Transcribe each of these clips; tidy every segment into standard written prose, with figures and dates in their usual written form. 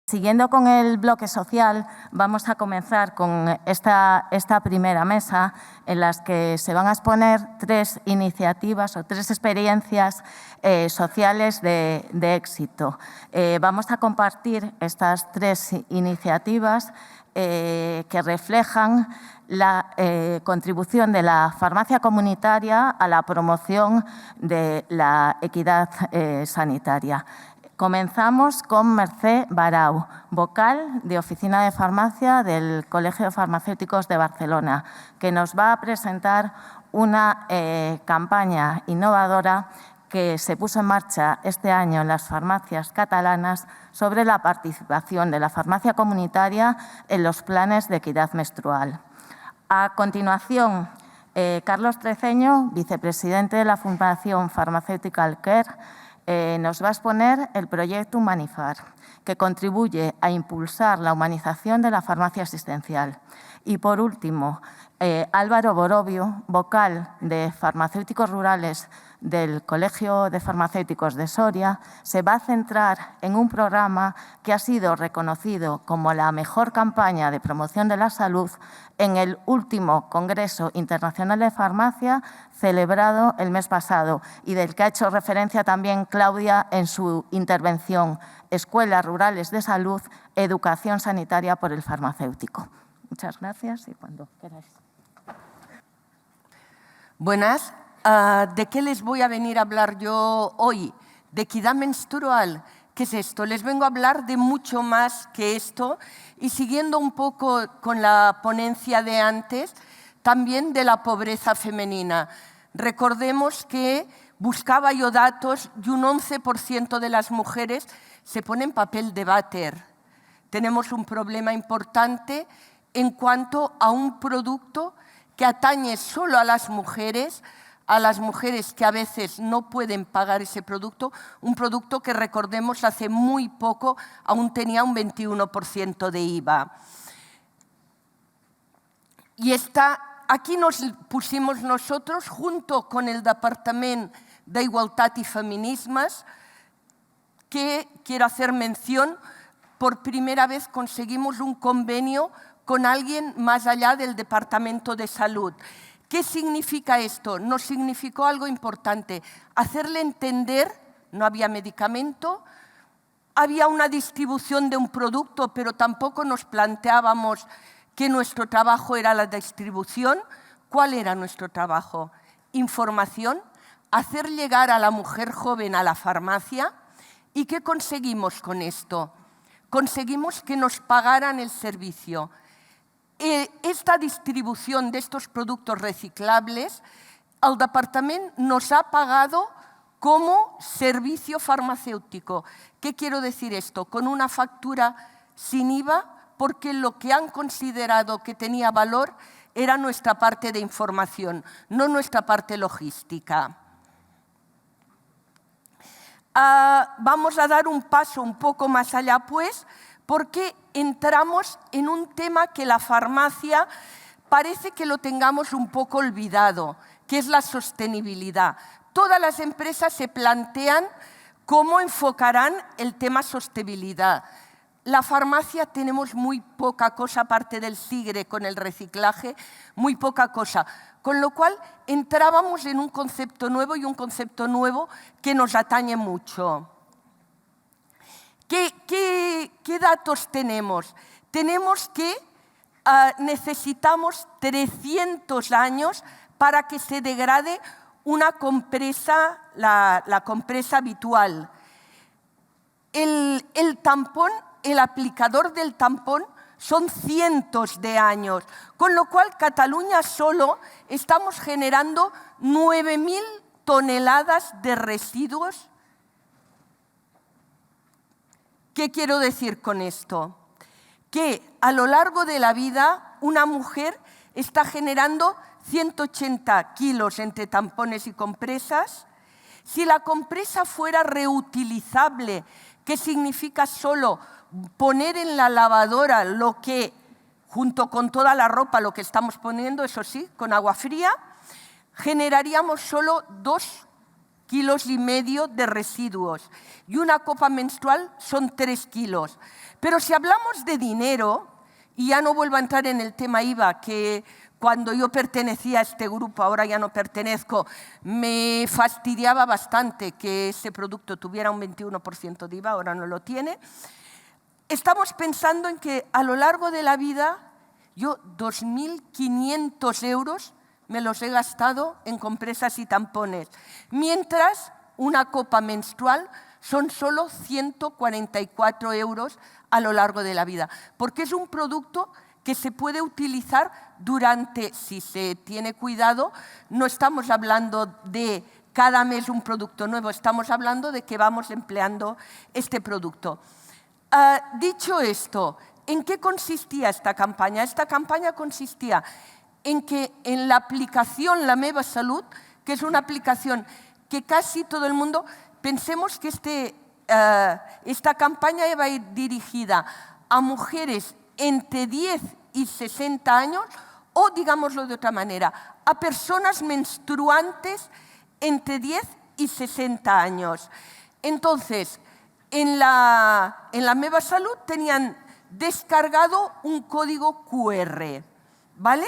Siguiendo con el bloque social, vamos a comenzar con esta primera mesa en las que se van a exponer 3 iniciativas o 3 experiencias sociales de éxito. Vamos a compartir estas 3 iniciativas que reflejan la contribución de la farmacia comunitaria a la promoción de la equidad sanitaria. Comenzamos con Mercè Barau, vocal de Oficina de Farmacia del Colegio de Farmacéuticos de Barcelona, que nos va a presentar una campaña innovadora que se puso en marcha este año en las farmacias catalanas sobre la participación de la farmacia comunitaria en los planes de equidad menstrual. A continuación, Carlos Treceño, vicepresidente de la Fundación Pharmaceutical Care, nos va a exponer el proyecto Humanifar, que contribuye a impulsar la humanización de la farmacia asistencial. Y, por último, Álvaro Borovio, vocal de Farmacéuticos Rurales del Colegio de Farmacéuticos de Soria, se va a centrar en un programa que ha sido reconocido como la mejor campaña de promoción de la salud en el último Congreso Internacional de Farmacia celebrado el mes pasado y del que ha hecho referencia también Claudia en su intervención: Escuelas Rurales de Salud, Educación Sanitaria por el Farmacéutico. Muchas gracias y cuando queráis. Buenas. ¿De qué les voy a venir a hablar yo hoy? De equidad menstrual. ¿Qué es esto? Les vengo a hablar de mucho más que esto y, siguiendo un poco con la ponencia de antes, también de la pobreza femenina. Recordemos que buscaba yo datos y un 11% de las mujeres se pone en papel de váter. Tenemos un problema importante en cuanto a un producto que atañe solo a las mujeres que a veces no pueden pagar ese producto, un producto que, recordemos, hace muy poco aún tenía un 21% de IVA. Y aquí nos pusimos nosotros, junto con el Departament d'Igualtat i Feminismes, que quiero hacer mención, por primera vez conseguimos un convenio con alguien más allá del Departamento de Salud. ¿Qué significa esto? Nos significó algo importante: hacerle entender, no había medicamento, había una distribución de un producto, pero tampoco nos planteábamos que nuestro trabajo era la distribución. ¿Cuál era nuestro trabajo? Información, hacer llegar a la mujer joven a la farmacia. ¿Y qué conseguimos con esto? Conseguimos que nos pagaran el servicio. Esta distribución de estos productos reciclables, el departament nos ha pagado como servicio farmacéutico. ¿Qué quiero decir esto? Con una factura sin IVA, porque lo que han considerado que tenía valor era nuestra parte de información, no nuestra parte logística. Vamos a dar un paso un poco más allá, pues, porque entramos en un tema que la farmacia parece que lo tengamos un poco olvidado, que es la sostenibilidad. Todas las empresas se plantean cómo enfocarán el tema sostenibilidad. La farmacia tenemos muy poca cosa, aparte del SIGRE con el reciclaje, muy poca cosa. Con lo cual entrábamos en un concepto nuevo y un concepto nuevo que nos atañe mucho. ¿Qué datos tenemos? Tenemos que necesitamos 300 años para que se degrade una compresa, la compresa habitual. El tampón, el aplicador del tampón, son cientos de años, con lo cual Cataluña solo estamos generando 9.000 toneladas de residuos. ¿Qué quiero decir con esto? Que a lo largo de la vida una mujer está generando 180 kilos entre tampones y compresas. Si la compresa fuera reutilizable, ¿qué significa solo poner en la lavadora lo que, junto con toda la ropa, lo que estamos poniendo, eso sí, con agua fría, generaríamos solo 2 kilos y medio de residuos. Y una copa menstrual son 3 kilos. Pero si hablamos de dinero, y ya no vuelvo a entrar en el tema IVA, que cuando yo pertenecía a este grupo, ahora ya no pertenezco, me fastidiaba bastante que ese producto tuviera un 21% de IVA, ahora no lo tiene. Estamos pensando en que a lo largo de la vida yo 2.500 euros me los he gastado en compresas y tampones, mientras una copa menstrual son solo 144 euros a lo largo de la vida, porque es un producto que se puede utilizar durante, si se tiene cuidado, no estamos hablando de cada mes un producto nuevo, estamos hablando de que vamos empleando este producto. Dicho esto, ¿en qué consistía esta campaña? Esta campaña consistía en que en la aplicación La Meva Salut, que es una aplicación que casi todo el mundo, pensemos que esta campaña iba a ir dirigida a mujeres entre 10 y 60 años, o digámoslo de otra manera, a personas menstruantes entre 10 y 60 años. Entonces, en la Meva Salut tenían descargado un código QR, ¿vale?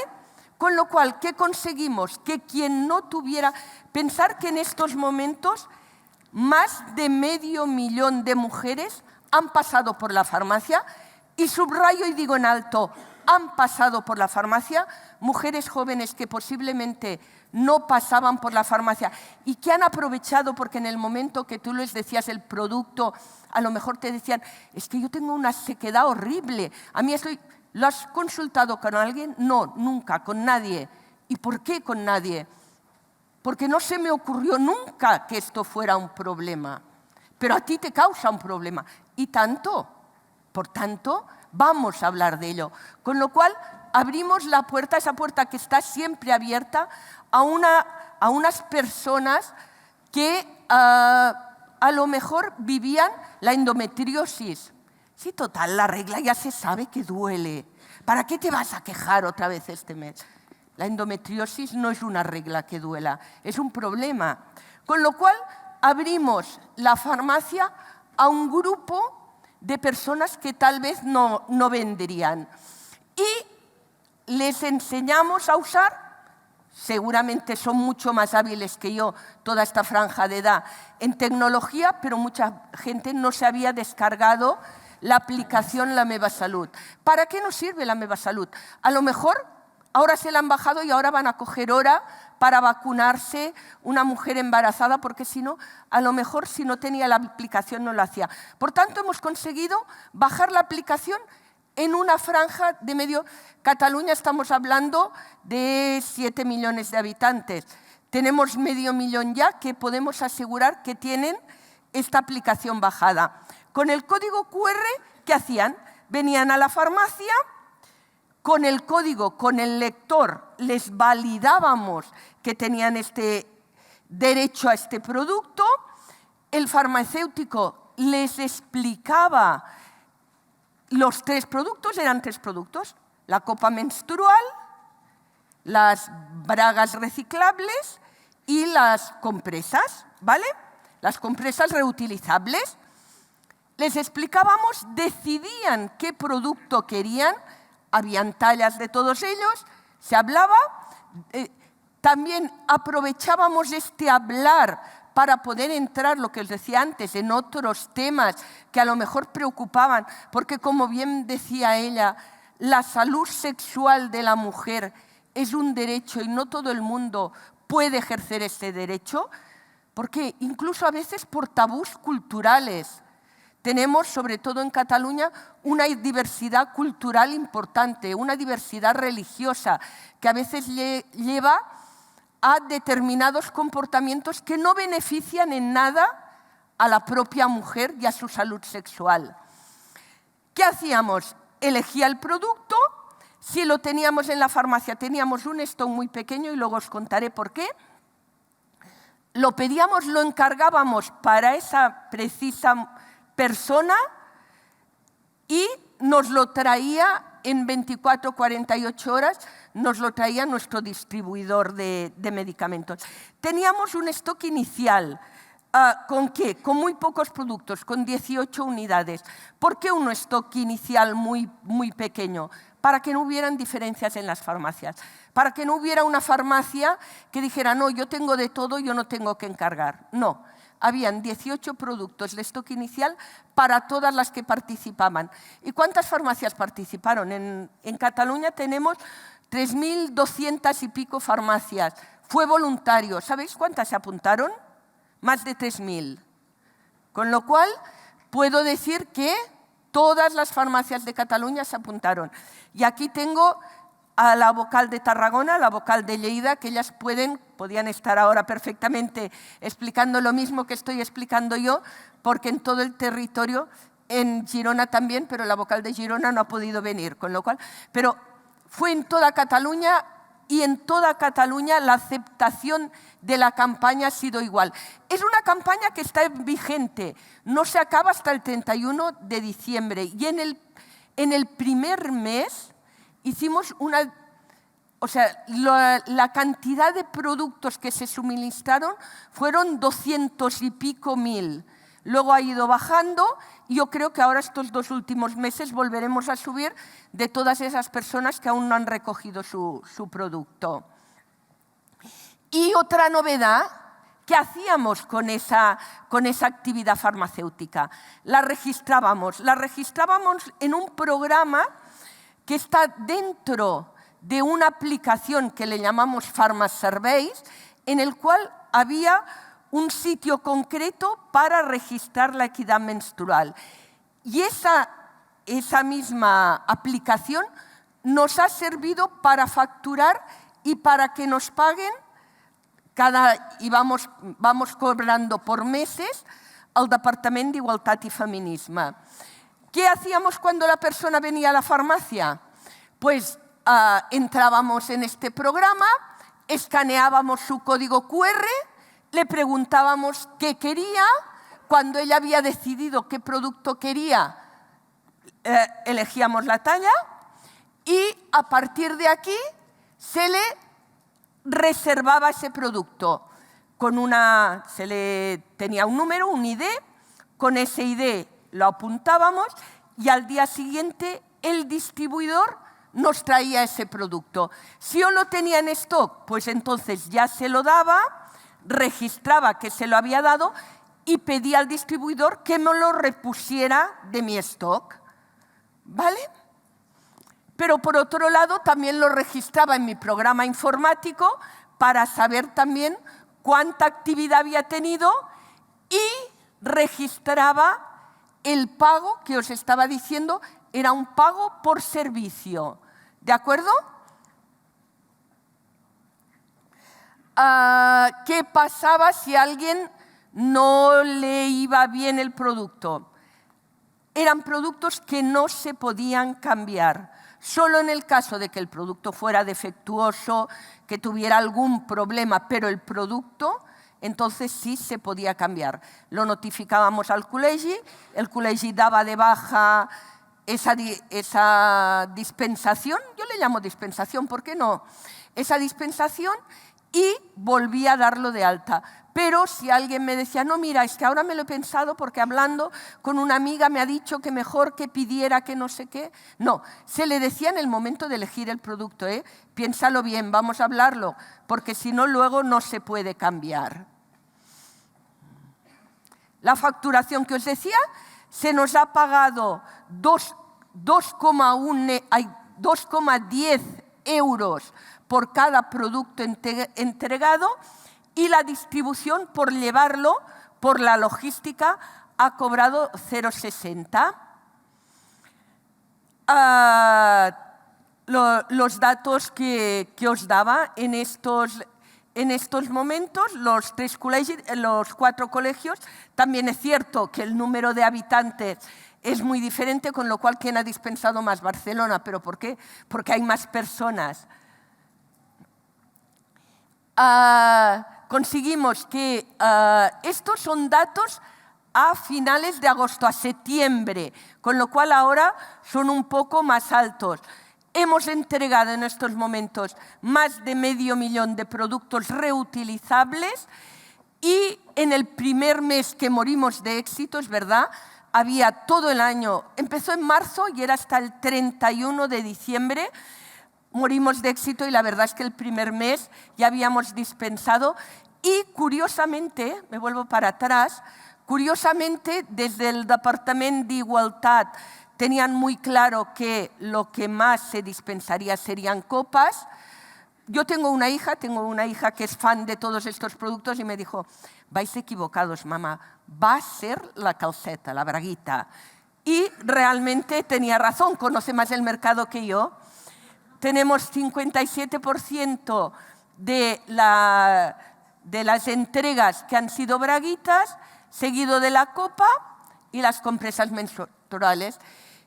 Con lo cual, ¿qué conseguimos? Que quien no tuviera... Pensar que en estos momentos más de 500.000 de mujeres han pasado por la farmacia, y subrayo y digo en alto, han pasado por la farmacia, mujeres jóvenes que posiblemente no pasaban por la farmacia y que han aprovechado porque en el momento que tú les decías el producto, a lo mejor te decían, es que yo tengo una sequedad horrible, a mí estoy... ¿Lo has consultado con alguien? No, nunca, con nadie. ¿Y por qué con nadie? Porque no se me ocurrió nunca que esto fuera un problema, pero a ti te causa un problema. Y tanto, por tanto, vamos a hablar de ello. Con lo cual, abrimos la puerta, esa puerta que está siempre abierta, a unas personas que a lo mejor vivían la endometriosis. Sí, total, la regla ya se sabe que duele. ¿Para qué te vas a quejar otra vez este mes? La endometriosis no es una regla que duela, es un problema. Con lo cual, abrimos la farmacia a un grupo de personas que tal vez no vendrían. Y les enseñamos a usar, seguramente son mucho más hábiles que yo, toda esta franja de edad, en tecnología, pero mucha gente no se había descargado la aplicación La Meva Salut. ¿Para qué nos sirve La Meva Salut? A lo mejor ahora se la han bajado y ahora van a coger hora para vacunarse una mujer embarazada, porque si no, a lo mejor si no tenía la aplicación no lo hacía. Por tanto, hemos conseguido bajar la aplicación en una franja de medio... Cataluña estamos hablando de 7 millones de habitantes. Tenemos 500.000 ya que podemos asegurar que tienen esta aplicación bajada. Con el código QR, ¿qué hacían? Venían a la farmacia, con el código, con el lector, les validábamos que tenían este derecho a este producto, el farmacéutico les explicaba los 3 productos, eran 3 productos, la copa menstrual, las bragas reciclables y las compresas, ¿vale? Las compresas reutilizables. Les explicábamos, decidían qué producto querían, habían tallas de todos ellos, se hablaba, también aprovechábamos este hablar para poder entrar, lo que os decía antes, en otros temas que a lo mejor preocupaban, porque como bien decía ella, la salud sexual de la mujer es un derecho y no todo el mundo puede ejercer ese derecho, porque incluso a veces por tabús culturales. Tenemos, sobre todo en Cataluña, una diversidad cultural importante, una diversidad religiosa, que a veces lleva a determinados comportamientos que no benefician en nada a la propia mujer y a su salud sexual. ¿Qué hacíamos? Elegía el producto, si lo teníamos en la farmacia teníamos un stock muy pequeño y luego os contaré por qué. Lo pedíamos, lo encargábamos para esa precisa persona y nos lo traía en 24 o 48 horas nos lo traía nuestro distribuidor de medicamentos. Teníamos un stock inicial. ¿Con qué? Con muy pocos productos, con 18 unidades. ¿Por qué un stock inicial muy pequeño? Para que no hubieran diferencias en las farmacias. Para que no hubiera una farmacia que dijera, no, yo tengo de todo, yo no tengo que encargar. No. Habían 18 productos de stock inicial para todas las que participaban. ¿Y cuántas farmacias participaron? En Cataluña tenemos 3.200 y pico farmacias. Fue voluntario. ¿Sabéis cuántas se apuntaron? Más de 3.000. Con lo cual, puedo decir que todas las farmacias de Cataluña se apuntaron. Y aquí tengo a la vocal de Tarragona, a la vocal de Lleida, que ellas podían estar ahora perfectamente explicando lo mismo que estoy explicando yo, porque en todo el territorio, en Girona también, pero la vocal de Girona no ha podido venir, con lo cual, pero fue en toda Cataluña y en toda Cataluña la aceptación de la campaña ha sido igual. Es una campaña que está vigente, no se acaba hasta el 31 de diciembre y en el primer mes hicimos la cantidad de productos que se suministraron fueron 200 y pico mil. Luego ha ido bajando y yo creo que ahora estos 2 últimos meses volveremos a subir de todas esas personas que aún no han recogido su producto. Y otra novedad, ¿qué hacíamos con esa actividad farmacéutica? La registrábamos en un programa que está dentro de una aplicación que le llamamos PharmaSurveys, en el cual había un sitio concreto para registrar la equidad menstrual. Y esa misma aplicación nos ha servido para facturar y para que nos paguen y vamos cobrando por meses al Departament d'Igualtat y Feminisme. ¿Qué hacíamos cuando la persona venía a la farmacia? Pues entrábamos en este programa, escaneábamos su código QR, le preguntábamos qué quería, cuando ella había decidido qué producto quería, elegíamos la talla y a partir de aquí se le reservaba ese producto. Tenía un número, un ID, con ese ID lo apuntábamos y al día siguiente el distribuidor nos traía ese producto. Si yo lo tenía en stock, pues entonces ya se lo daba, registraba que se lo había dado y pedía al distribuidor que me lo repusiera de mi stock. ¿Vale? Pero por otro lado también lo registraba en mi programa informático para saber también cuánta actividad había tenido y registraba el pago que os estaba diciendo, era un pago por servicio. ¿De acuerdo? ¿Qué pasaba si a alguien no le iba bien el producto? Eran productos que no se podían cambiar. Solo en el caso de que el producto fuera defectuoso, que tuviera algún problema, pero el producto, entonces sí se podía cambiar. Lo notificábamos al col·legi, el col·legi daba de baja esa dispensación, yo le llamo dispensación, ¿por qué no? Esa dispensación y volvía a darlo de alta. Pero si alguien me decía, no, mira, es que ahora me lo he pensado porque hablando con una amiga me ha dicho que mejor que pidiera que no sé qué. No, se le decía en el momento de elegir el producto, piénsalo bien, vamos a hablarlo, porque si no luego no se puede cambiar. La facturación que os decía, se nos ha pagado 2,10 euros por cada producto entregado y la distribución por llevarlo, por la logística, ha cobrado 0,60. Los datos que os daba en estos momentos, los 4 colegios, también es cierto que el número de habitantes es muy diferente, con lo cual, ¿quién ha dispensado más? Barcelona. ¿Pero por qué? Porque hay más personas. Conseguimos que estos son datos a finales de agosto, a septiembre, con lo cual ahora son un poco más altos. Hemos entregado en estos momentos más de 500.000 de productos reutilizables y en el primer mes que morimos de éxito, es verdad, había todo el año, empezó en marzo y era hasta el 31 de diciembre, morimos de éxito y la verdad es que el primer mes ya habíamos dispensado y curiosamente, me vuelvo para atrás, curiosamente desde el Departamento de Igualdad tenían muy claro que lo que más se dispensaría serían copas. Yo tengo una hija que es fan de todos estos productos y me dijo, vais equivocados, mamá, va a ser la calceta, la braguita. Y realmente tenía razón, conoce más el mercado que yo. Tenemos 57% de las entregas que han sido braguitas, seguido de la copa y las compresas menstruales.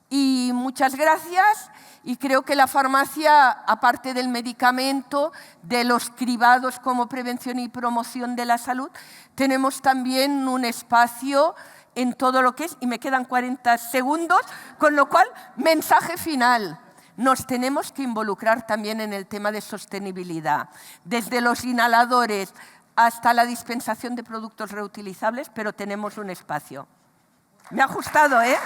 Y muchas gracias. Y creo que la farmacia, aparte del medicamento, de los cribados como prevención y promoción de la salud, tenemos también un espacio en todo lo que es, y me quedan 40 segundos, con lo cual, mensaje final. Nos tenemos que involucrar también en el tema de sostenibilidad, desde los inhaladores hasta la dispensación de productos reutilizables, pero tenemos un espacio. Me ha gustado, ¿eh?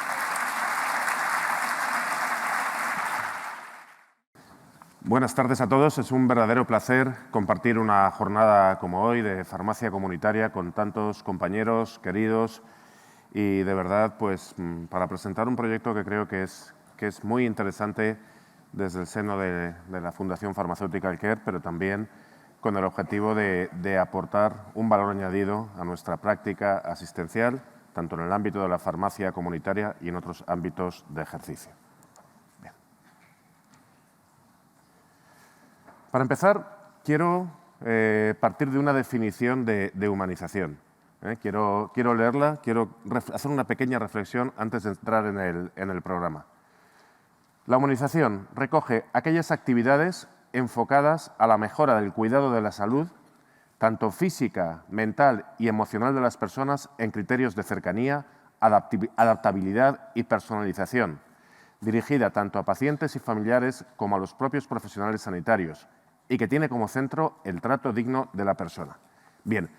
Buenas tardes a todos. Es un verdadero placer compartir una jornada como hoy de farmacia comunitaria con tantos compañeros queridos y de verdad pues para presentar un proyecto que creo que es muy interesante desde el seno de la Fundación Farmacéutica Care, pero también con el objetivo de aportar un valor añadido a nuestra práctica asistencial, tanto en el ámbito de la farmacia comunitaria y en otros ámbitos de ejercicio. Para empezar, quiero partir de una definición de humanización. Quiero leerla, quiero hacer una pequeña reflexión antes de entrar en el programa. La humanización recoge aquellas actividades enfocadas a la mejora del cuidado de la salud, tanto física, mental y emocional de las personas en criterios de cercanía, adaptabilidad y personalización, dirigida tanto a pacientes y familiares como a los propios profesionales sanitarios, y que tiene como centro el trato digno de la persona. Bien,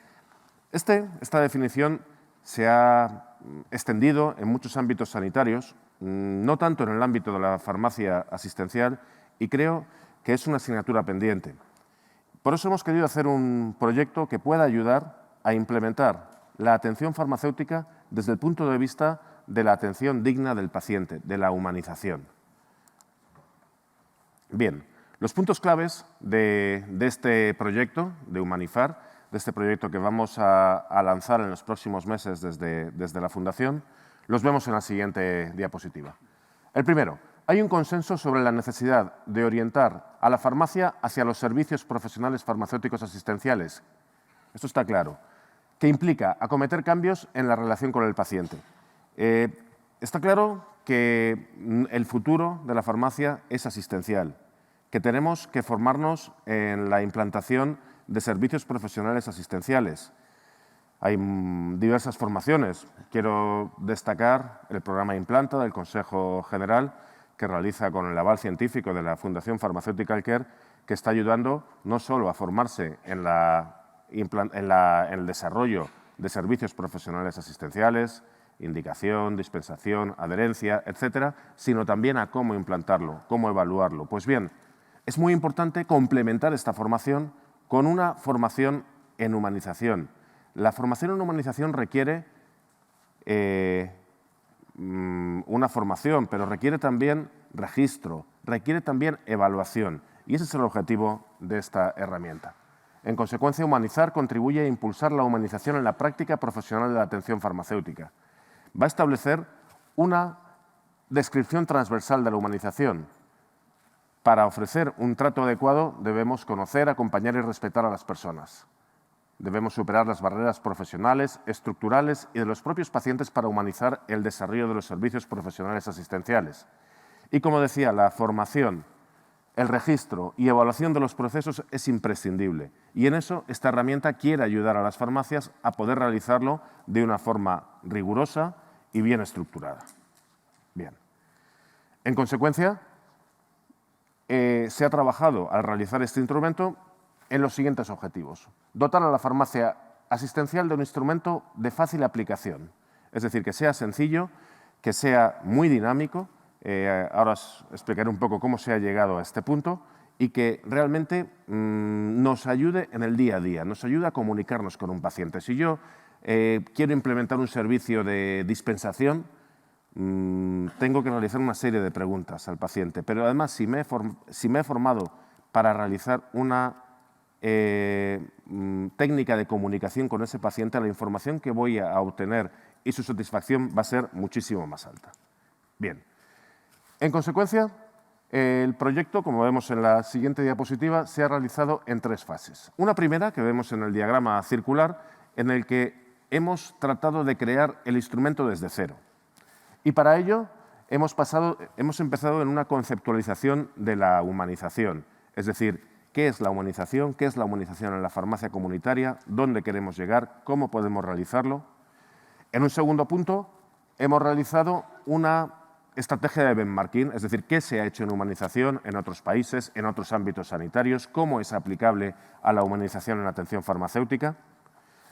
esta definición se ha extendido en muchos ámbitos sanitarios, no tanto en el ámbito de la farmacia asistencial, y creo que es una asignatura pendiente. Por eso hemos querido hacer un proyecto que pueda ayudar a implementar la atención farmacéutica desde el punto de vista de la atención digna del paciente, de la humanización. Bien, los puntos claves de este proyecto, de Humanifar, de este proyecto que vamos a lanzar en los próximos meses desde la Fundación, los vemos en la siguiente diapositiva. El primero, hay un consenso sobre la necesidad de orientar a la farmacia hacia los servicios profesionales farmacéuticos asistenciales. Esto está claro, que implica acometer cambios en la relación con el paciente. Está claro que el futuro de la farmacia es asistencial, que tenemos que formarnos en la implantación de servicios profesionales asistenciales. Hay diversas formaciones. Quiero destacar el programa Implanta del Consejo General, que realiza con el aval científico de la Fundación Farmacéutica Care, que está ayudando no solo a formarse en el desarrollo de servicios profesionales asistenciales, indicación, dispensación, adherencia, etcétera, sino también a cómo implantarlo, cómo evaluarlo. Pues bien, es muy importante complementar esta formación con una formación en humanización. La formación en humanización requiere una formación, pero requiere también registro, requiere también evaluación, y ese es el objetivo de esta herramienta. En consecuencia, Humanizar contribuye a impulsar la humanización en la práctica profesional de la atención farmacéutica. Va a establecer una descripción transversal de la humanización. Para ofrecer un trato adecuado debemos conocer, acompañar y respetar a las personas. Debemos superar las barreras profesionales, estructurales y de los propios pacientes para humanizar el desarrollo de los servicios profesionales asistenciales. Y como decía, la formación el registro y evaluación de los procesos es imprescindible y en eso esta herramienta quiere ayudar a las farmacias a poder realizarlo de una forma rigurosa y bien estructurada. Bien. En consecuencia, se ha trabajado al realizar este instrumento en los siguientes objetivos. Dotar a la farmacia asistencial de un instrumento de fácil aplicación, es decir, que sea sencillo, que sea muy dinámico. Ahora os explicaré un poco cómo se ha llegado a este punto y que realmente nos ayude en el día a día, nos ayude a comunicarnos con un paciente. Si yo quiero implementar un servicio de dispensación, tengo que realizar una serie de preguntas al paciente, pero además si me he formado para realizar una técnica de comunicación con ese paciente, la información que voy a obtener y su satisfacción va a ser muchísimo más alta. Bien. En consecuencia, el proyecto, como vemos en la siguiente diapositiva, se ha realizado en 3 fases. Una primera, que vemos en el diagrama circular, en el que hemos tratado de crear el instrumento desde cero. Y para ello hemos empezado en una conceptualización de la humanización, es decir, ¿qué es la humanización? ¿Qué es la humanización en la farmacia comunitaria? ¿Dónde queremos llegar? ¿Cómo podemos realizarlo? En un segundo punto, hemos realizado una estrategia de benchmarking, es decir, qué se ha hecho en humanización en otros países, en otros ámbitos sanitarios, cómo es aplicable a la humanización en la atención farmacéutica.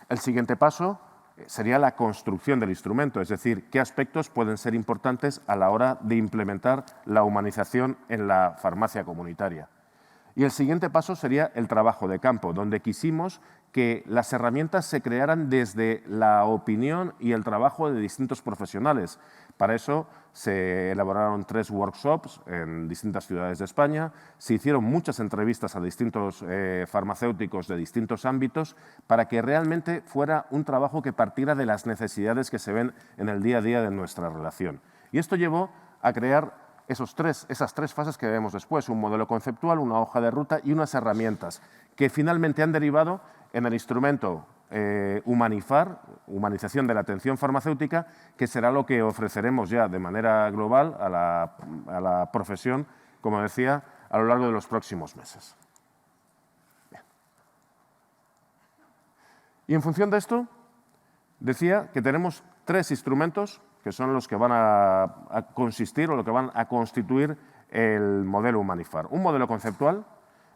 El siguiente paso sería la construcción del instrumento, es decir, qué aspectos pueden ser importantes a la hora de implementar la humanización en la farmacia comunitaria. Y el siguiente paso sería el trabajo de campo, donde quisimos que las herramientas se crearan desde la opinión y el trabajo de distintos profesionales. Para eso se elaboraron 3 workshops en distintas ciudades de España, se hicieron muchas entrevistas a distintos farmacéuticos de distintos ámbitos para que realmente fuera un trabajo que partiera de las necesidades que se ven en el día a día de nuestra relación. Y esto llevó a crear esas tres fases que vemos después, un modelo conceptual, una hoja de ruta y unas herramientas que finalmente han derivado en el instrumento Humanifar, humanización de la atención farmacéutica, que será lo que ofreceremos ya de manera global a la profesión, como decía, a lo largo de los próximos meses. Bien. Y en función de esto, decía que tenemos 3 instrumentos que son los que van a consistir o lo que van a constituir el modelo Humanifar. Un modelo conceptual,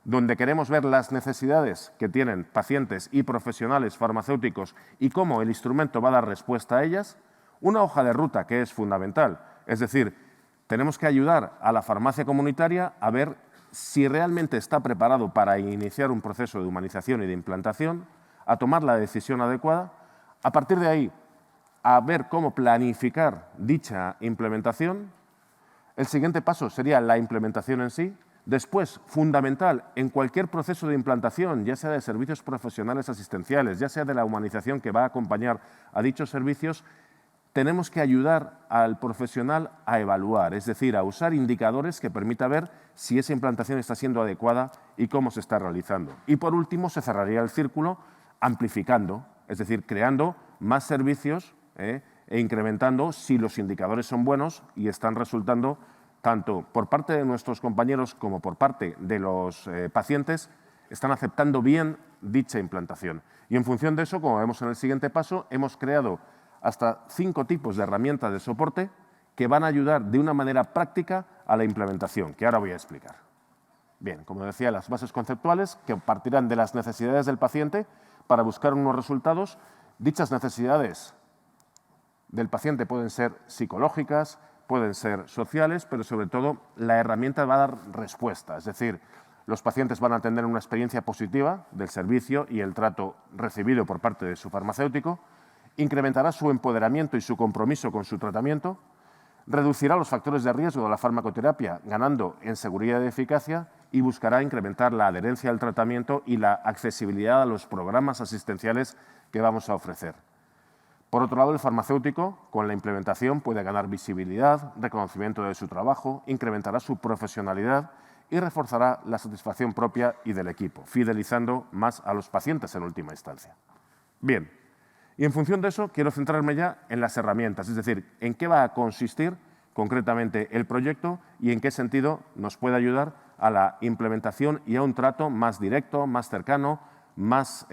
donde queremos ver las necesidades que tienen pacientes y profesionales farmacéuticos y cómo el instrumento va a dar respuesta a ellas. Una hoja de ruta que es fundamental, es decir, tenemos que ayudar a la farmacia comunitaria a ver si realmente está preparado para iniciar un proceso de humanización y de implantación, a tomar la decisión adecuada. A partir de ahí, a ver cómo planificar dicha implementación. El siguiente paso sería la implementación en sí. Después, fundamental, en cualquier proceso de implantación, ya sea de servicios profesionales asistenciales, ya sea de la humanización que va a acompañar a dichos servicios, tenemos que ayudar al profesional a evaluar, es decir, a usar indicadores que permita ver si esa implantación está siendo adecuada y cómo se está realizando. Y por último, se cerraría el círculo amplificando, es decir, creando más servicios e incrementando si los indicadores son buenos y están resultando, tanto por parte de nuestros compañeros como por parte de los pacientes, están aceptando bien dicha implantación. Y en función de eso, como vemos en el siguiente paso, hemos creado hasta 5 tipos de herramientas de soporte que van a ayudar de una manera práctica a la implementación, que ahora voy a explicar. Bien, como decía, las bases conceptuales que partirán de las necesidades del paciente para buscar unos resultados. Dichas necesidades del paciente pueden ser psicológicas, pueden ser sociales, pero sobre todo la herramienta va a dar respuesta. Es decir, los pacientes van a tener una experiencia positiva del servicio y el trato recibido por parte de su farmacéutico, incrementará su empoderamiento y su compromiso con su tratamiento, reducirá los factores de riesgo de la farmacoterapia, ganando en seguridad y eficacia, y buscará incrementar la adherencia al tratamiento y la accesibilidad a los programas asistenciales que vamos a ofrecer. Por otro lado, el farmacéutico, con la implementación, puede ganar visibilidad, reconocimiento de su trabajo, incrementará su profesionalidad y reforzará la satisfacción propia y del equipo, fidelizando más a los pacientes en última instancia. Bien, y en función de eso quiero centrarme ya en las herramientas, es decir, en qué va a consistir concretamente el proyecto y en qué sentido nos puede ayudar a la implementación y a un trato más directo, más cercano, más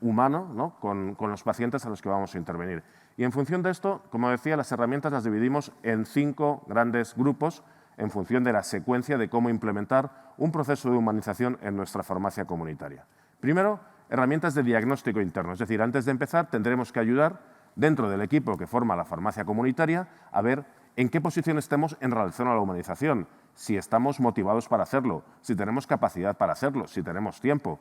humano, ¿no?, con los pacientes a los que vamos a intervenir. Y en función de esto, como decía, las herramientas las dividimos en 5 grandes grupos en función de la secuencia de cómo implementar un proceso de humanización en nuestra farmacia comunitaria. Primero, herramientas de diagnóstico interno, es decir, antes de empezar tendremos que ayudar dentro del equipo que forma la farmacia comunitaria a ver en qué posición estemos en relación a la humanización, si estamos motivados para hacerlo, si tenemos capacidad para hacerlo, si tenemos tiempo.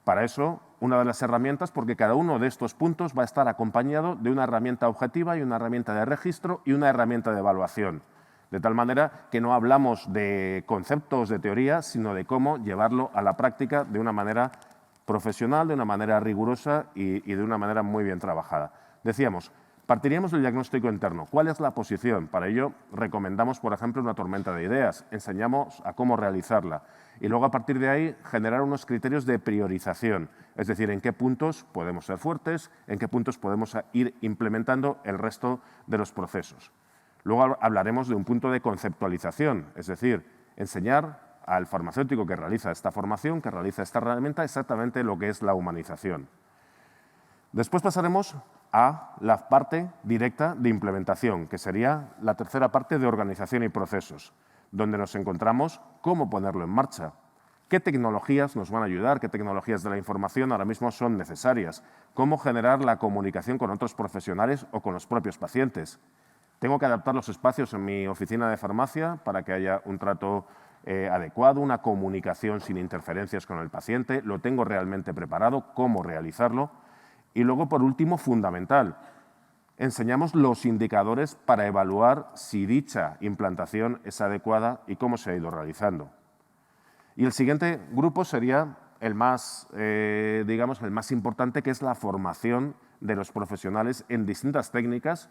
Para eso, una de las herramientas, porque cada uno de estos puntos va a estar acompañado de una herramienta objetiva y una herramienta de registro y una herramienta de evaluación. De tal manera que no hablamos de conceptos de teoría, sino de cómo llevarlo a la práctica de una manera profesional, de una manera rigurosa y de una manera muy bien trabajada. Decíamos, partiríamos del diagnóstico interno. ¿Cuál es la posición? Para ello, recomendamos, por ejemplo, una tormenta de ideas. Enseñamos a cómo realizarla. Y luego, a partir de ahí, generar unos criterios de priorización. Es decir, en qué puntos podemos ser fuertes, en qué puntos podemos ir implementando el resto de los procesos. Luego hablaremos de un punto de conceptualización, es decir, enseñar al farmacéutico que realiza esta formación, que realiza esta herramienta, exactamente lo que es la humanización. Después pasaremos a la parte directa de implementación, que sería la tercera parte de organización y procesos, donde nos encontramos cómo ponerlo en marcha, qué tecnologías nos van a ayudar, qué tecnologías de la información ahora mismo son necesarias, cómo generar la comunicación con otros profesionales o con los propios pacientes. Tengo que adaptar los espacios en mi oficina de farmacia para que haya un trato adecuado, una comunicación sin interferencias con el paciente, lo tengo realmente preparado, cómo realizarlo. Y luego, por último, fundamental, enseñamos los indicadores para evaluar si dicha implantación es adecuada y cómo se ha ido realizando. Y el siguiente grupo sería el más, digamos, el más importante, que es la formación de los profesionales en distintas técnicas.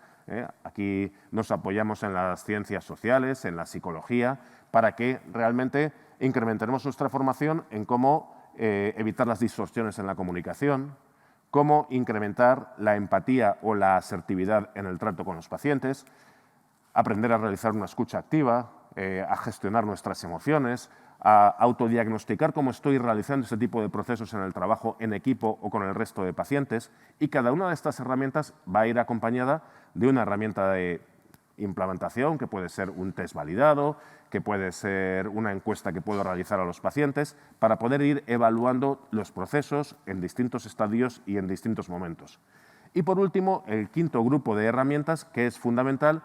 Aquí nos apoyamos en las ciencias sociales, en la psicología, para que realmente incrementemos nuestra formación en cómo evitar las distorsiones en la comunicación, cómo incrementar la empatía o la asertividad en el trato con los pacientes, aprender a realizar una escucha activa, a gestionar nuestras emociones, a autodiagnosticar cómo estoy realizando este tipo de procesos en el trabajo en equipo o con el resto de pacientes. Y cada una de estas herramientas va a ir acompañada de una herramienta de implementación, que puede ser un test validado, que puede ser una encuesta que puedo realizar a los pacientes, para poder ir evaluando los procesos en distintos estadios y en distintos momentos. Y por último, el quinto grupo de herramientas, que es fundamental,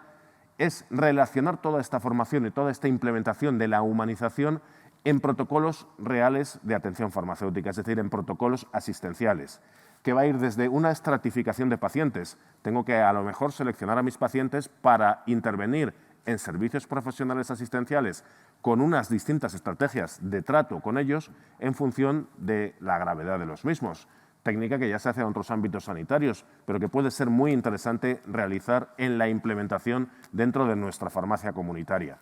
es relacionar toda esta formación y toda esta implementación de la humanización en protocolos reales de atención farmacéutica, es decir, en protocolos asistenciales, que va a ir desde una estratificación de pacientes. Tengo que, a lo mejor, seleccionar a mis pacientes para intervenir en servicios profesionales asistenciales con unas distintas estrategias de trato con ellos en función de la gravedad de los mismos. Técnica que ya se hace en otros ámbitos sanitarios, pero que puede ser muy interesante realizar en la implementación dentro de nuestra farmacia comunitaria.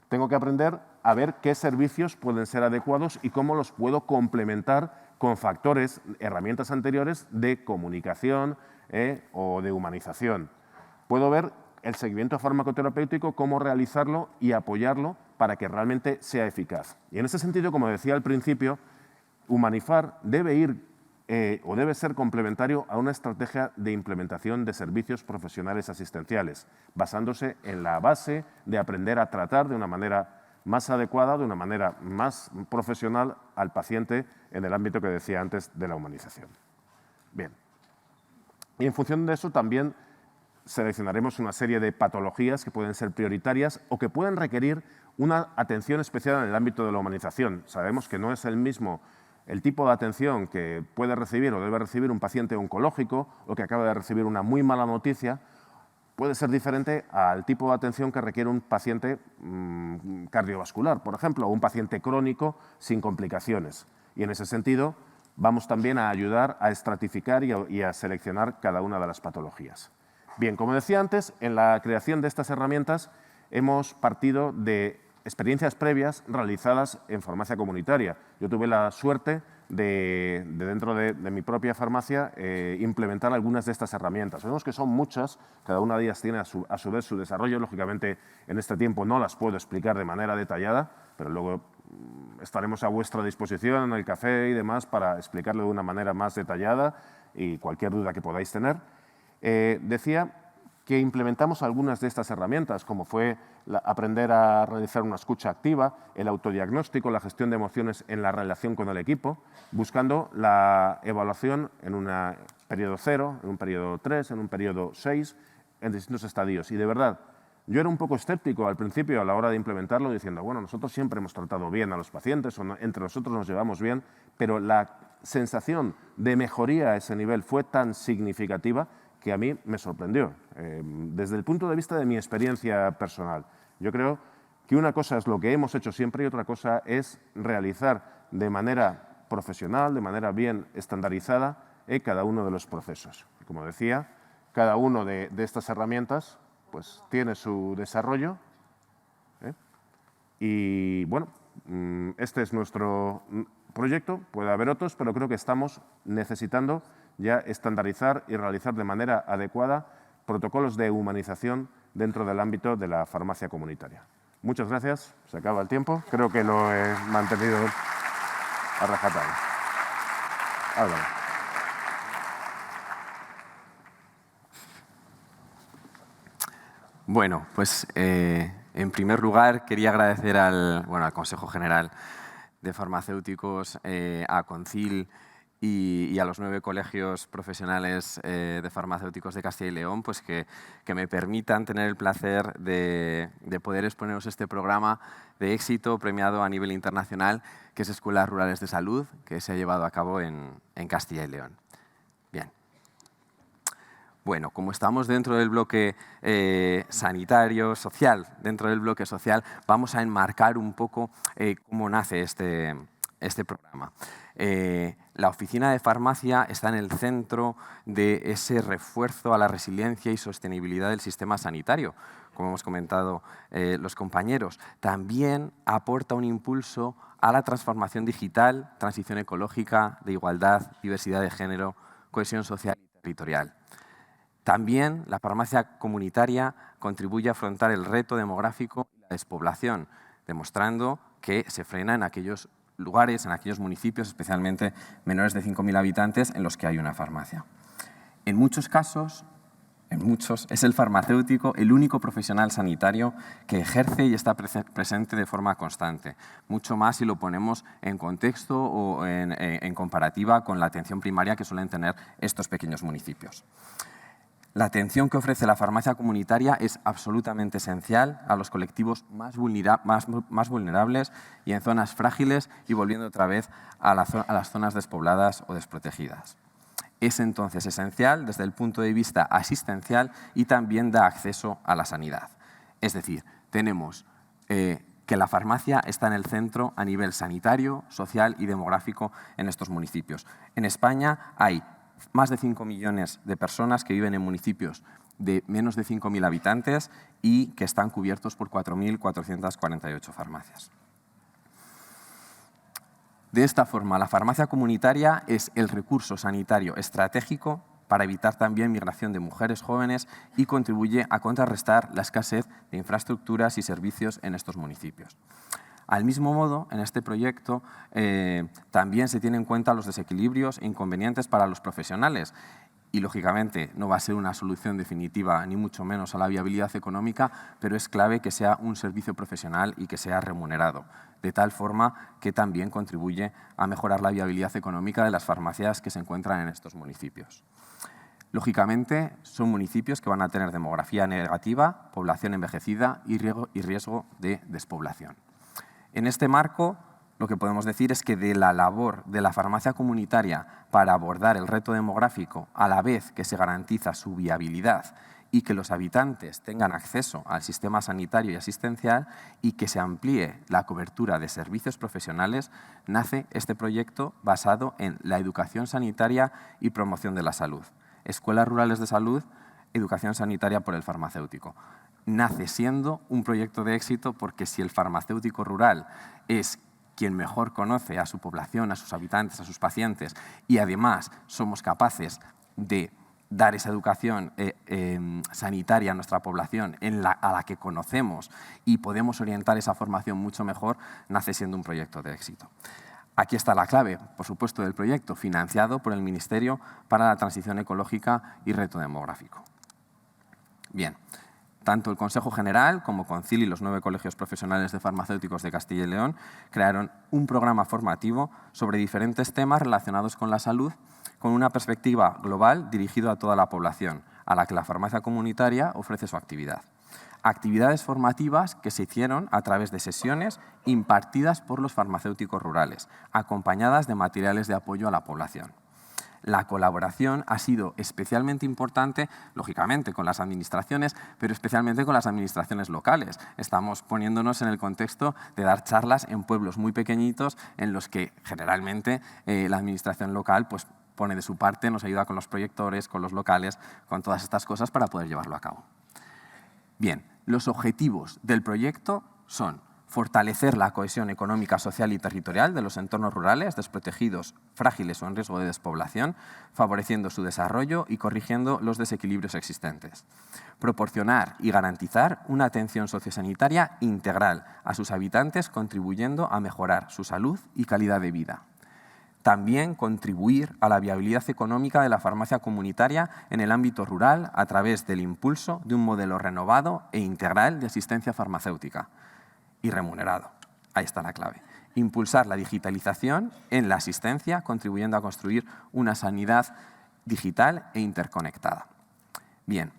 Tengo que aprender a ver qué servicios pueden ser adecuados y cómo los puedo complementar con factores, herramientas anteriores de comunicación o de humanización. Puedo ver el seguimiento farmacoterapéutico, cómo realizarlo y apoyarlo para que realmente sea eficaz. Y en ese sentido, como decía al principio, Humanifar debe ir o debe ser complementario a una estrategia de implementación de servicios profesionales asistenciales, basándose en la base de aprender a tratar de una manera más adecuada, de una manera más profesional al paciente en el ámbito que decía antes de la humanización. Bien. Y en función de eso también seleccionaremos una serie de patologías que pueden ser prioritarias o que pueden requerir una atención especial en el ámbito de la humanización. Sabemos que no es el mismo el tipo de atención que puede recibir o debe recibir un paciente oncológico o que acaba de recibir una muy mala noticia, puede ser diferente al tipo de atención que requiere un paciente cardiovascular, por ejemplo, o un paciente crónico sin complicaciones. Y en ese sentido, vamos también a ayudar a estratificar y a seleccionar cada una de las patologías. Bien, como decía antes, en la creación de estas herramientas hemos partido de experiencias previas realizadas en farmacia comunitaria. Yo tuve la suerte de dentro de mi propia farmacia implementar algunas de estas herramientas. Vemos que son muchas, cada una de ellas tiene a su vez su desarrollo. Lógicamente, en este tiempo no las puedo explicar de manera detallada, pero luego estaremos a vuestra disposición en el café y demás para explicarlo de una manera más detallada y cualquier duda que podáis tener. Decía que implementamos algunas de estas herramientas, como fue aprender a realizar una escucha activa, el autodiagnóstico, la gestión de emociones en la relación con el equipo, buscando la evaluación en un periodo 0, en un periodo 3, en un periodo 6, en distintos estadios. Y de verdad, yo era un poco escéptico al principio a la hora de implementarlo, diciendo, bueno, nosotros siempre hemos tratado bien a los pacientes, o entre nosotros nos llevamos bien, pero la sensación de mejoría a ese nivel fue tan significativa que a mí me sorprendió, desde el punto de vista de mi experiencia personal. Yo creo que una cosa es lo que hemos hecho siempre y otra cosa es realizar de manera profesional, de manera bien estandarizada, cada uno de los procesos. Como decía, cada una de estas herramientas pues, tiene su desarrollo. Y bueno, este es nuestro proyecto, puede haber otros, pero creo que estamos necesitando ya estandarizar y realizar de manera adecuada protocolos de humanización dentro del ámbito de la farmacia comunitaria. Muchas gracias, se acaba el tiempo, creo que lo he mantenido a rajatabla. Álvaro. Bueno, pues en primer lugar quería agradecer al Consejo General de Farmacéuticos, a CONCIL y a los 9 colegios profesionales de farmacéuticos de Castilla y León, pues que me permitan tener el placer de poder exponeros este programa de éxito premiado a nivel internacional, que es Escuelas Rurales de Salud, que se ha llevado a cabo en Castilla y León. Bien. Bueno, como estamos dentro del bloque sanitario, social, dentro del bloque social, vamos a enmarcar un poco cómo nace este programa. La oficina de farmacia está en el centro de ese refuerzo a la resiliencia y sostenibilidad del sistema sanitario, como hemos comentado los compañeros. También aporta un impulso a la transformación digital, transición ecológica, de igualdad, diversidad de género, cohesión social y territorial. También la farmacia comunitaria contribuye a afrontar el reto demográfico y la despoblación, demostrando que se frena en aquellos lugares, en aquellos municipios, especialmente menores de 5.000 habitantes, en los que hay una farmacia. En muchos casos, es el farmacéutico el único profesional sanitario que ejerce y está presente de forma constante, mucho más si lo ponemos en contexto o en comparativa con la atención primaria que suelen tener estos pequeños municipios. La atención que ofrece la farmacia comunitaria es absolutamente esencial a los colectivos más vulnerables y en zonas frágiles, y volviendo otra vez a las zonas despobladas o desprotegidas. Es entonces esencial desde el punto de vista asistencial y también da acceso a la sanidad. Es decir, tenemos que la farmacia está en el centro a nivel sanitario, social y demográfico en estos municipios. En España hay más de 5 millones de personas que viven en municipios de menos de 5.000 habitantes y que están cubiertos por 4.448 farmacias. De esta forma, la farmacia comunitaria es el recurso sanitario estratégico para evitar también migración de mujeres jóvenes y contribuye a contrarrestar la escasez de infraestructuras y servicios en estos municipios. Al mismo modo, en este proyecto también se tienen en cuenta los desequilibrios e inconvenientes para los profesionales y, lógicamente, no va a ser una solución definitiva ni mucho menos a la viabilidad económica, pero es clave que sea un servicio profesional y que sea remunerado, de tal forma que también contribuye a mejorar la viabilidad económica de las farmacias que se encuentran en estos municipios. Lógicamente, son municipios que van a tener demografía negativa, población envejecida y riesgo de despoblación. En este marco, lo que podemos decir es que de la labor de la farmacia comunitaria para abordar el reto demográfico, a la vez que se garantiza su viabilidad y que los habitantes tengan acceso al sistema sanitario y asistencial y que se amplíe la cobertura de servicios profesionales, nace este proyecto basado en la educación sanitaria y promoción de la salud. Escuelas Rurales de Salud, educación sanitaria por el farmacéutico. Nace siendo un proyecto de éxito porque si el farmacéutico rural es quien mejor conoce a su población, a sus habitantes, a sus pacientes, y además somos capaces de dar esa educación sanitaria a nuestra población a la que conocemos y podemos orientar esa formación mucho mejor, nace siendo un proyecto de éxito. Aquí está la clave, por supuesto, del proyecto, financiado por el Ministerio para la Transición Ecológica y Reto Demográfico. Bien, tanto el Consejo General como CONCIL y los 9 colegios profesionales de farmacéuticos de Castilla y León crearon un programa formativo sobre diferentes temas relacionados con la salud, con una perspectiva global dirigido a toda la población, a la que la farmacia comunitaria ofrece su actividad. Actividades formativas que se hicieron a través de sesiones impartidas por los farmacéuticos rurales, acompañadas de materiales de apoyo a la población. La colaboración ha sido especialmente importante, lógicamente, con las administraciones, pero especialmente con las administraciones locales. Estamos poniéndonos en el contexto de dar charlas en pueblos muy pequeñitos en los que generalmente la administración local pues, pone de su parte, nos ayuda con los proyectores, con los locales, con todas estas cosas para poder llevarlo a cabo. Bien, los objetivos del proyecto son fortalecer la cohesión económica, social y territorial de los entornos rurales desprotegidos, frágiles o en riesgo de despoblación, favoreciendo su desarrollo y corrigiendo los desequilibrios existentes. Proporcionar y garantizar una atención sociosanitaria integral a sus habitantes, contribuyendo a mejorar su salud y calidad de vida. También contribuir a la viabilidad económica de la farmacia comunitaria en el ámbito rural a través del impulso de un modelo renovado e integral de asistencia farmacéutica y remunerado. Ahí está la clave. Impulsar la digitalización en la asistencia, contribuyendo a construir una sanidad digital e interconectada. Bien,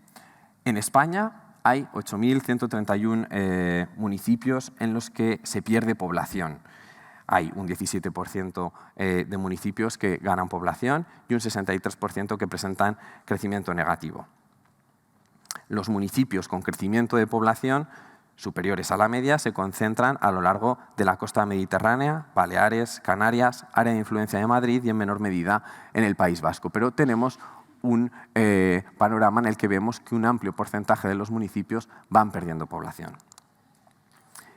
en España hay 8.131 municipios en los que se pierde población. Hay un 17% de municipios que ganan población y un 63% que presentan crecimiento negativo. Los municipios con crecimiento de población superiores a la media se concentran a lo largo de la costa mediterránea, Baleares, Canarias, área de influencia de Madrid y en menor medida en el País Vasco. Pero tenemos un panorama en el que vemos que un amplio porcentaje de los municipios van perdiendo población.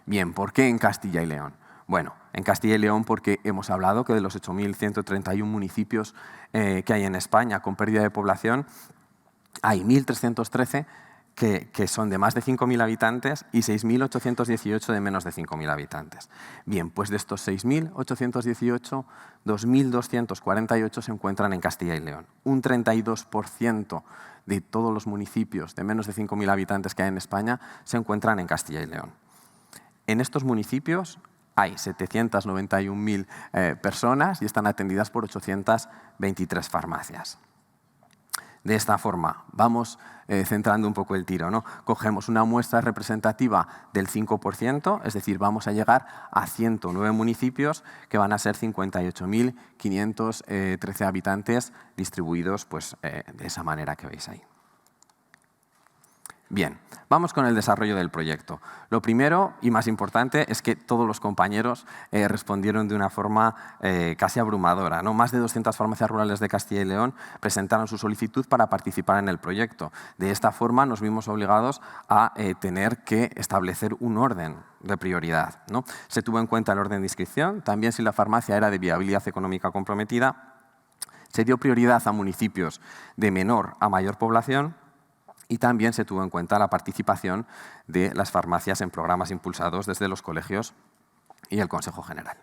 Bien, ¿por qué en Castilla y León? Bueno, en Castilla y León porque hemos hablado que de los 8.131 municipios que hay en España con pérdida de población, hay 1.313 que son de más de 5.000 habitantes y 6.818 de menos de 5.000 habitantes. Bien, pues de estos 6.818, 2.248 se encuentran en Castilla y León. Un 32% de todos los municipios de menos de 5.000 habitantes que hay en España se encuentran en Castilla y León. En estos municipios hay 791.000 personas y están atendidas por 823 farmacias. De esta forma, vamos centrando un poco el tiro, ¿no? Cogemos una muestra representativa del 5%, es decir, vamos a llegar a 109 municipios que van a ser 58.513 habitantes distribuidos pues, de esa manera que veis ahí. Bien, vamos con el desarrollo del proyecto. Lo primero y más importante es que todos los compañeros respondieron de una forma casi abrumadora, ¿no? Más de 200 farmacias rurales de Castilla y León presentaron su solicitud para participar en el proyecto. De esta forma nos vimos obligados a tener que establecer un orden de prioridad, ¿no? Se tuvo en cuenta el orden de inscripción, también si la farmacia era de viabilidad económica comprometida, se dio prioridad a municipios de menor a mayor población, y también se tuvo en cuenta la participación de las farmacias en programas impulsados desde los colegios y el Consejo General.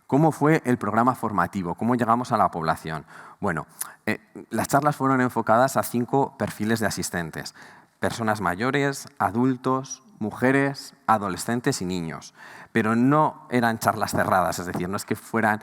¿Cómo fue el programa formativo? ¿Cómo llegamos a la población? Bueno, las charlas fueron enfocadas a 5 perfiles de asistentes: personas mayores, adultos, mujeres, adolescentes y niños. Pero no eran charlas cerradas, es decir, no es que fueran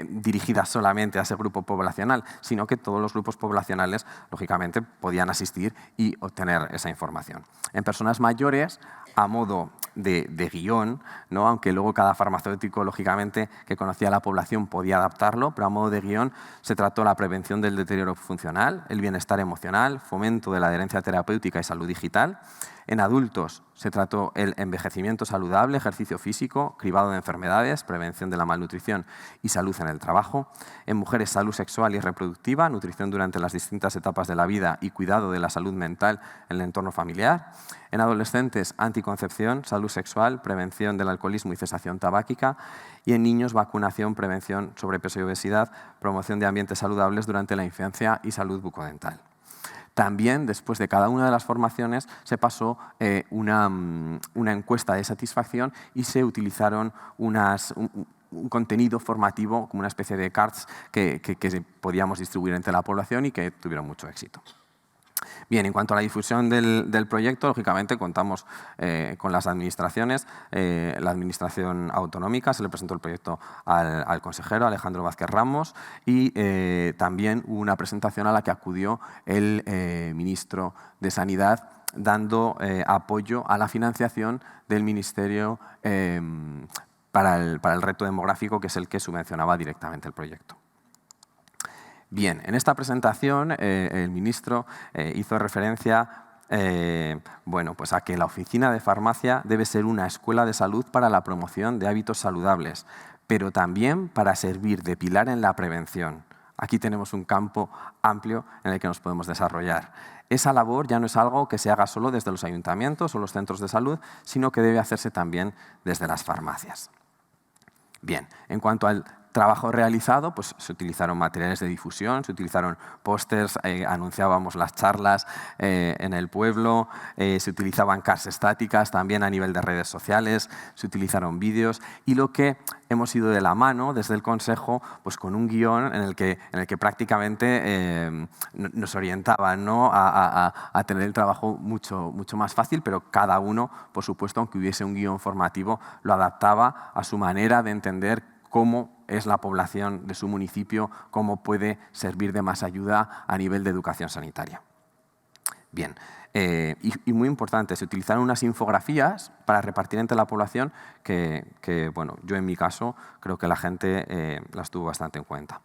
dirigidas solamente a ese grupo poblacional, sino que todos los grupos poblacionales, lógicamente, podían asistir y obtener esa información. En personas mayores, a modo de guión, ¿no? Aunque luego cada farmacéutico, lógicamente, que conocía a la población podía adaptarlo, pero a modo de guión se trató la prevención del deterioro funcional, el bienestar emocional, fomento de la adherencia terapéutica y salud digital. En adultos se trató el envejecimiento saludable, ejercicio físico, cribado de enfermedades, prevención de la malnutrición y salud en el trabajo. En mujeres, salud sexual y reproductiva, nutrición durante las distintas etapas de la vida y cuidado de la salud mental en el entorno familiar. En adolescentes, anticoncepción, salud salud sexual, prevención del alcoholismo y cesación tabáquica, y en niños vacunación, prevención, sobrepeso y obesidad, promoción de ambientes saludables durante la infancia y salud bucodental. También, después de cada una de las formaciones, se pasó una encuesta de satisfacción y se utilizaron un contenido formativo, como una especie de cards que podíamos distribuir entre la población y que tuvieron mucho éxito. Bien, en cuanto a la difusión del proyecto, lógicamente contamos con las administraciones. La administración autonómica se le presentó el proyecto al consejero Alejandro Vázquez Ramos y también hubo una presentación a la que acudió el ministro de Sanidad dando apoyo a la financiación del Ministerio para el reto demográfico, que es el que subvencionaba directamente el proyecto. Bien, en esta presentación el ministro hizo referencia pues a que la oficina de farmacia debe ser una escuela de salud para la promoción de hábitos saludables, pero también para servir de pilar en la prevención. Aquí tenemos un campo amplio en el que nos podemos desarrollar. Esa labor ya no es algo que se haga solo desde los ayuntamientos o los centros de salud, sino que debe hacerse también desde las farmacias. Bien, en cuanto al trabajo realizado, pues se utilizaron materiales de difusión, se utilizaron pósters, anunciábamos las charlas en el pueblo, se utilizaban cards estáticas también a nivel de redes sociales, se utilizaron vídeos y lo que hemos ido de la mano desde el Consejo pues con un guión en el que prácticamente nos orientaban, ¿no? a tener el trabajo mucho más fácil, pero cada uno, por supuesto, aunque hubiese un guión formativo, lo adaptaba a su manera de entender cómo es la población de su municipio, cómo puede servir de más ayuda a nivel de educación sanitaria. Bien, y muy importante, se utilizaron unas infografías para repartir entre la población que bueno, yo en mi caso creo que la gente las tuvo bastante en cuenta.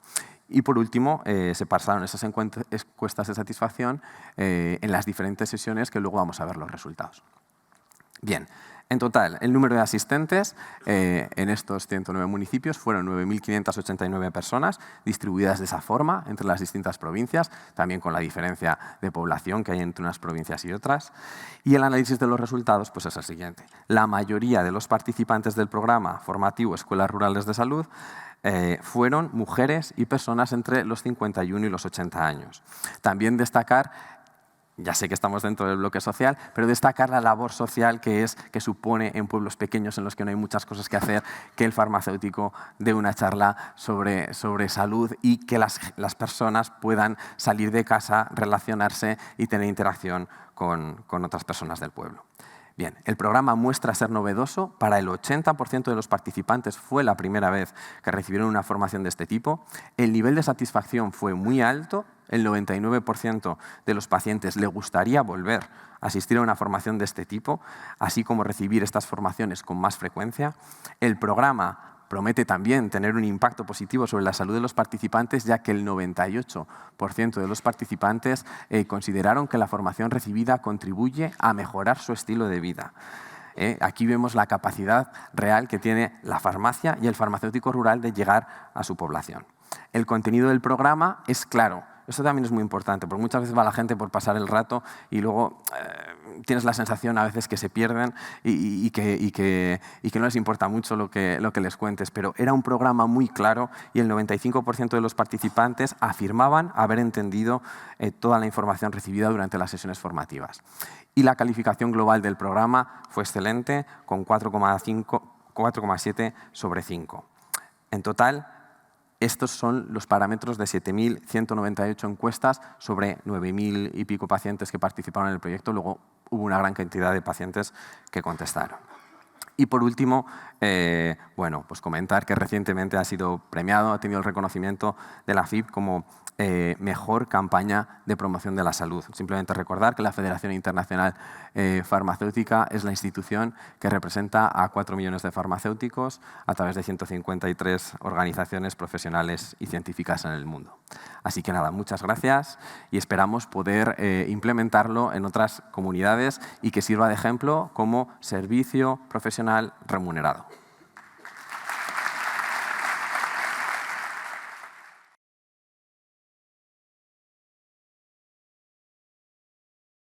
Y por último, se pasaron esas encuestas de satisfacción en las diferentes sesiones que luego vamos a ver los resultados. Bien, en total, el número de asistentes en estos 109 municipios fueron 9.589 personas, distribuidas de esa forma entre las distintas provincias, también con la diferencia de población que hay entre unas provincias y otras. Y el análisis de los resultados pues es el siguiente. La mayoría de los participantes del programa formativo Escuelas Rurales de Salud fueron mujeres y personas entre los 51 y los 80 años. También destacar, ya sé que estamos dentro del bloque social, pero destacar la labor social que supone en pueblos pequeños en los que no hay muchas cosas que hacer, que el farmacéutico dé una charla sobre salud y que las personas puedan salir de casa, relacionarse y tener interacción con otras personas del pueblo. Bien, el programa muestra ser novedoso. Para el 80% de los participantes fue la primera vez que recibieron una formación de este tipo. El nivel de satisfacción fue muy alto. El 99% de los pacientes le gustaría volver a asistir a una formación de este tipo, así como recibir estas formaciones con más frecuencia. El programa promete también tener un impacto positivo sobre la salud de los participantes, ya que el 98% de los participantes consideraron que la formación recibida contribuye a mejorar su estilo de vida. Aquí vemos la capacidad real que tiene la farmacia y el farmacéutico rural de llegar a su población. El contenido del programa es claro. Esto también es muy importante, porque muchas veces va la gente por pasar el rato y luego tienes la sensación a veces que se pierden y que no les importa mucho lo que les cuentes. Pero era un programa muy claro y el 95% de los participantes afirmaban haber entendido toda la información recibida durante las sesiones formativas. Y la calificación global del programa fue excelente, con 4,7 sobre 5. En total, estos son los parámetros de 7.198 encuestas sobre 9.000 y pico pacientes que participaron en el proyecto. Luego hubo una gran cantidad de pacientes que contestaron. Y por último, bueno, pues comentar que recientemente ha sido premiado, ha tenido el reconocimiento de la FIP como mejor campaña de promoción de la salud. Simplemente recordar que la Federación Internacional Farmacéutica es la institución que representa a 4 millones de farmacéuticos a través de 153 organizaciones profesionales y científicas en el mundo. Así que nada, muchas gracias y esperamos poder implementarlo en otras comunidades y que sirva de ejemplo como servicio profesional remunerado.